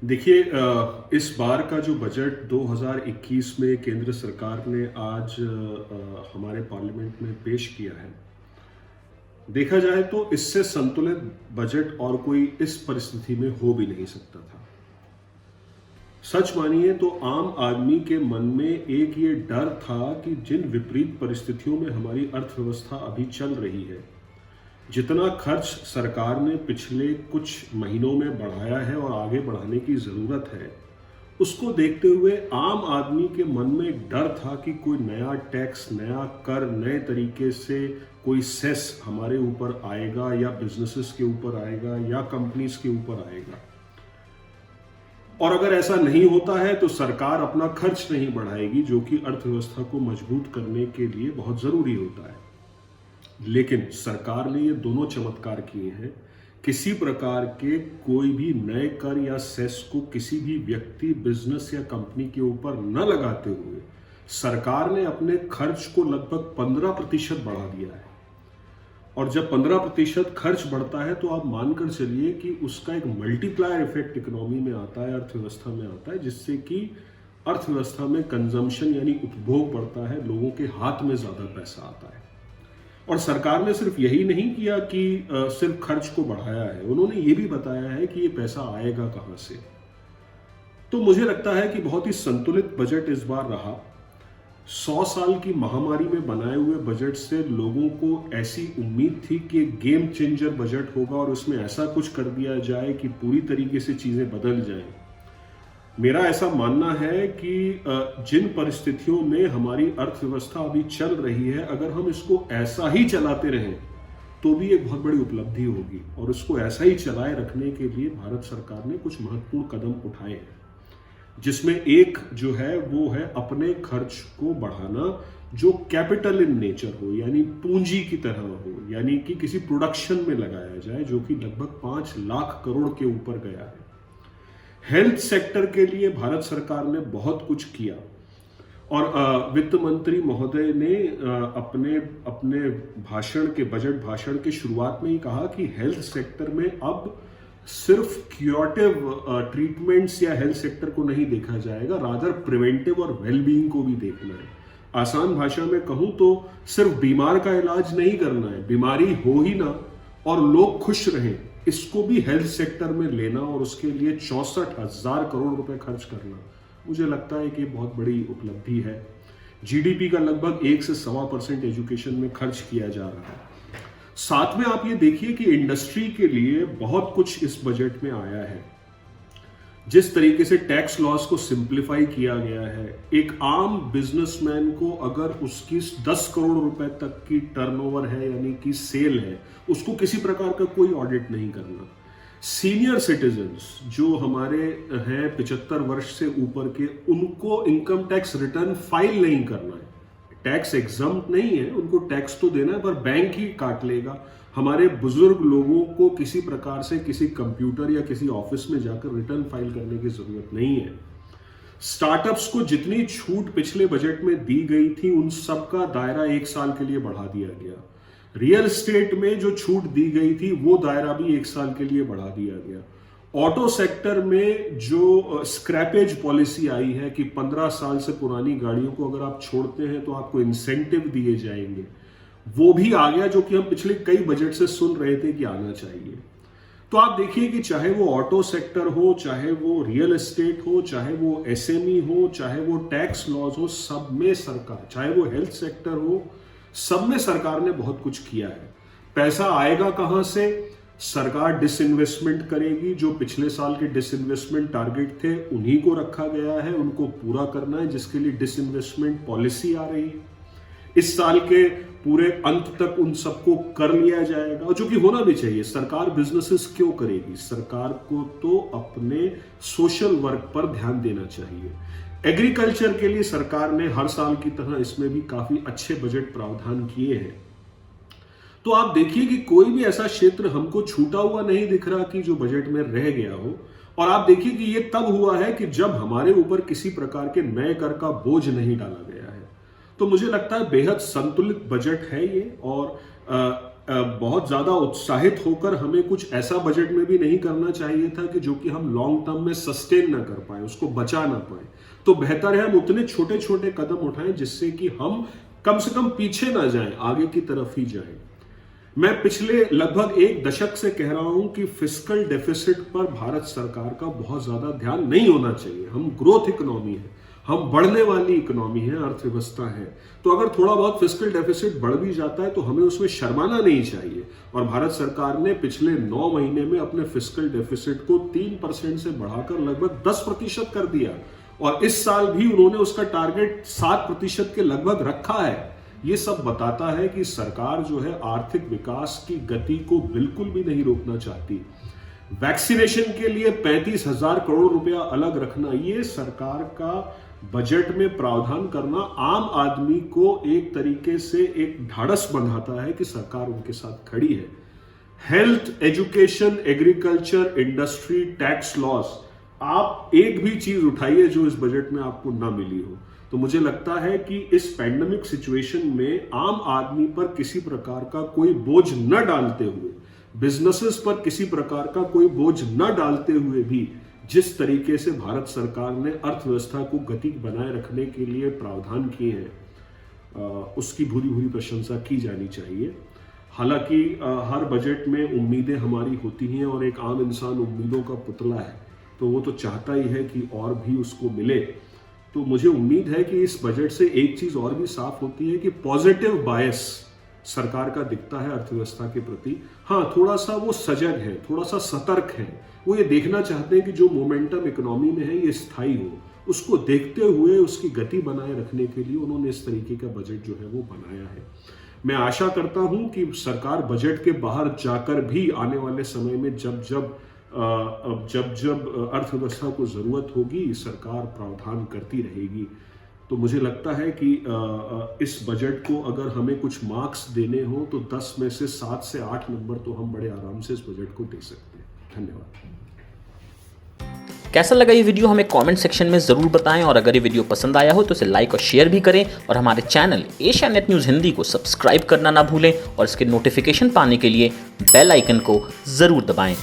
देखिए, इस बार का जो बजट 2021 में केंद्र सरकार ने आज हमारे पार्लियामेंट में पेश किया है, देखा जाए तो इससे संतुलित बजट और कोई इस परिस्थिति में हो भी नहीं सकता था। सच मानिए तो आम आदमी के मन में एक ये डर था कि जिन विपरीत परिस्थितियों में हमारी अर्थव्यवस्था अभी चल रही है, जितना खर्च सरकार ने पिछले कुछ महीनों में बढ़ाया है और आगे बढ़ाने की ज़रूरत है, उसको देखते हुए आम आदमी के मन में एक डर था कि कोई नया टैक्स, नया कर, नए तरीके से कोई सेस हमारे ऊपर आएगा या बिजनेसेस के ऊपर आएगा या कंपनीज के ऊपर आएगा। और अगर ऐसा नहीं होता है तो सरकार अपना खर्च नहीं बढ़ाएगी, जो कि अर्थव्यवस्था को मजबूत करने के लिए बहुत ज़रूरी होता है। लेकिन सरकार ने ये दोनों चमत्कार किए हैं। किसी प्रकार के कोई भी नए कर या सेस को किसी भी व्यक्ति, बिजनेस या कंपनी के ऊपर न लगाते हुए सरकार ने अपने खर्च को लगभग 15% बढ़ा दिया है। और जब 15% खर्च बढ़ता है तो आप मानकर चलिए कि उसका एक मल्टीप्लायर इफेक्ट इकोनॉमी में आता है, अर्थव्यवस्था में आता है, जिससे कि अर्थव्यवस्था में कंजम्पशन यानी उपभोग बढ़ता है, लोगों के हाथ में ज्यादा पैसा आता है। और सरकार ने सिर्फ यही नहीं किया कि सिर्फ खर्च को बढ़ाया है, उन्होंने ये भी बताया है कि ये पैसा आएगा कहां से। तो मुझे लगता है कि बहुत ही संतुलित बजट इस बार रहा। 100 साल की महामारी में बनाए हुए बजट से लोगों को ऐसी उम्मीद थी कि गेम चेंजर बजट होगा और उसमें ऐसा कुछ कर दिया जाए कि पूरी तरीके से चीजें बदल जाएं। मेरा ऐसा मानना है कि जिन परिस्थितियों में हमारी अर्थव्यवस्था अभी चल रही है, अगर हम इसको ऐसा ही चलाते रहें तो भी एक बहुत बड़ी उपलब्धि होगी। और इसको ऐसा ही चलाए रखने के लिए भारत सरकार ने कुछ महत्वपूर्ण कदम उठाए हैं, जिसमें एक जो है वो है अपने खर्च को बढ़ाना, जो कैपिटल इन नेचर हो, यानी पूंजी की तरह हो, यानी कि किसी प्रोडक्शन में लगाया जाए, जो कि लगभग 5 लाख करोड़ के ऊपर गया है। हेल्थ सेक्टर के लिए भारत सरकार ने बहुत कुछ किया और वित्त मंत्री महोदय ने अपने अपने बजट भाषण के शुरुआत में ही कहा कि हेल्थ सेक्टर में अब सिर्फ क्यूरेटिव ट्रीटमेंट्स या हेल्थ सेक्टर को नहीं देखा जाएगा, रादर प्रिवेंटिव और वेलबीइंग को भी देखना है। आसान भाषा में कहूं तो सिर्फ बीमार का इलाज नहीं करना है, बीमारी हो ही ना और लोग खुश रहें, इसको भी हेल्थ सेक्टर में लेना और उसके लिए 64,000 करोड़ रुपए खर्च करना, मुझे लगता है कि बहुत बड़ी उपलब्धि है। जीडीपी का लगभग 1 से 1.25% एजुकेशन में खर्च किया जा रहा है। साथ में आप ये देखिए कि इंडस्ट्री के लिए बहुत कुछ इस बजट में आया है। जिस तरीके से टैक्स लॉस को सिंप्लीफाई किया गया है, एक आम बिजनेसमैन को अगर उसकी 10 करोड़ रुपए तक की टर्नओवर है, यानी कि सेल है, उसको किसी प्रकार का कोई ऑडिट नहीं करना। सीनियर सिटीजन्स जो हमारे हैं 75 वर्ष से ऊपर के, उनको इनकम टैक्स रिटर्न फाइल नहीं करना है। टैक्स एग्जम्प्ट नहीं है, उनको टैक्स तो देना है पर बैंक ही काट लेगा। हमारे बुजुर्ग लोगों को किसी प्रकार से किसी कंप्यूटर या किसी ऑफिस में जाकर रिटर्न फाइल करने की जरूरत नहीं है। स्टार्टअप्स को जितनी छूट पिछले बजट में दी गई थी, उन सब का दायरा 1 साल के लिए बढ़ा दिया गया। रियल एस्टेट में जो छूट दी गई थी वो दायरा भी 1 साल के लिए बढ़ा दिया गया। ऑटो सेक्टर में जो स्क्रैपेज पॉलिसी आई है कि 15 साल से पुरानी गाड़ियों को अगर आप छोड़ते हैं तो आपको इंसेंटिव दिए जाएंगे, वो भी आ गया, जो कि हम पिछले कई बजट से सुन रहे थे कि आना चाहिए। तो आप देखिए कि चाहे वो ऑटो सेक्टर हो, चाहे वो रियल एस्टेट हो, चाहे वो एसएमई हो, चाहे वो टैक्स लॉज हो, सब में सरकार, चाहे वो हेल्थ सेक्टर हो, सब में सरकार ने बहुत कुछ किया है। पैसा आएगा कहां से? सरकार डिसइन्वेस्टमेंट करेगी। जो पिछले साल के डिसइन्वेस्टमेंट टारगेट थे उन्हीं को रखा गया है, उनको पूरा करना है, जिसके लिए डिसइन्वेस्टमेंट पॉलिसी आ रही है। इस साल के पूरे अंत तक उन सबको कर लिया जाएगा, और जो कि होना भी चाहिए। सरकार बिजनेसेस क्यों करेगी? सरकार को तो अपने सोशल वर्क पर ध्यान देना चाहिए। एग्रीकल्चर के लिए सरकार ने हर साल की तरह इसमें भी काफी अच्छे बजट प्रावधान किए हैं। तो आप देखिए कि कोई भी ऐसा क्षेत्र हमको छूटा हुआ नहीं दिख रहा कि जो बजट में रह गया हो। और आप देखिए कि ये तब हुआ है कि जब हमारे ऊपर किसी प्रकार के नए कर का बोझ नहीं डाला गया है। तो मुझे लगता है बेहद संतुलित बजट है ये। और बहुत ज़्यादा उत्साहित होकर हमें कुछ ऐसा बजट में भी नहीं करना चाहिए था कि जो कि हम लॉन्ग टर्म में सस्टेन ना कर पाए, उसको बचा ना पाए। तो बेहतर है हम उतने छोटे छोटे कदम उठाएं जिससे कि हम कम से कम पीछे ना जाएं, आगे की तरफ ही जाएं। मैं पिछले लगभग 1 दशक से कह रहा हूं कि फिस्कल डेफिसिट पर भारत सरकार का बहुत ज्यादा ध्यान नहीं होना चाहिए। हम ग्रोथ इकोनॉमी है, हम बढ़ने वाली इकोनॉमी है, अर्थव्यवस्था है। तो अगर थोड़ा बहुत फिस्कल डेफिसिट बढ़ भी जाता है तो हमें उसमें शर्माना नहीं चाहिए। और भारत सरकार ने पिछले 9 महीने में अपने फिस्कल डेफिसिट को 3% से बढ़ाकर लगभग 10% कर दिया, और इस साल भी उन्होंने उसका टारगेट 7% के लगभग रखा है। ये सब बताता है कि सरकार जो है आर्थिक विकास की गति को बिल्कुल भी नहीं रोकना चाहती। वैक्सीनेशन के लिए 35,000 करोड़ रुपया अलग रखना, ये सरकार का बजट में प्रावधान करना आम आदमी को एक तरीके से एक ढाढ़स बंधाता है कि सरकार उनके साथ खड़ी है। Health, education, agriculture, industry, tax loss, आप एक भी चीज उठाइए जो इस बजट में आपको ना मिली हो। तो मुझे लगता है कि इस पैंडेमिक सिचुएशन में आम आदमी पर किसी प्रकार का कोई बोझ न डालते हुए, बिजनेसेस पर किसी प्रकार का कोई बोझ न डालते हुए भी जिस तरीके से भारत सरकार ने अर्थव्यवस्था को गति बनाए रखने के लिए प्रावधान किए हैं, उसकी भूरी भूरी प्रशंसा की जानी चाहिए। हालांकि हर बजट में उम्मीदें हमारी होती हैं और एक आम इंसान उम्मीदों का पुतला है, तो वो तो चाहता ही है कि और भी उसको मिले। तो मुझे उम्मीद है कि इस बजट से एक चीज और भी साफ होती है कि पॉजिटिव बायस सरकार का दिखता है अर्थव्यवस्था के प्रति। हाँ, थोड़ा सा वो सजग है, थोड़ा सा सतर्क है। वो ये देखना चाहते हैं कि जो मोमेंटम इकोनॉमी में है ये स्थायी हो। उसको देखते हुए उसकी गति बनाए रखने के लिए उन्होंने इस तरीके का बजट जो है वो बनाया है। मैं आशा करता हूं कि सरकार बजट के बाहर जाकर भी आने वाले समय में जब जब अर्थव्यवस्था को जरूरत होगी, सरकार प्रावधान करती रहेगी। तो मुझे लगता है कि इस बजट को अगर हमें कुछ मार्क्स देने हो तो 10 में से 7 से 8 नंबर तो हम बड़े आराम से इस बजट को दे सकते हैं। धन्यवाद। कैसा लगा ये वीडियो हमें कमेंट सेक्शन में ज़रूर बताएं, और अगर ये वीडियो पसंद आया हो तो इसे लाइक और शेयर भी करें, और हमारे channel Asia net news Hindi को सब्सक्राइब करना ना भूलें, और इसके नोटिफिकेशन पाने के लिए बेल आइकन को ज़रूर दबाएं।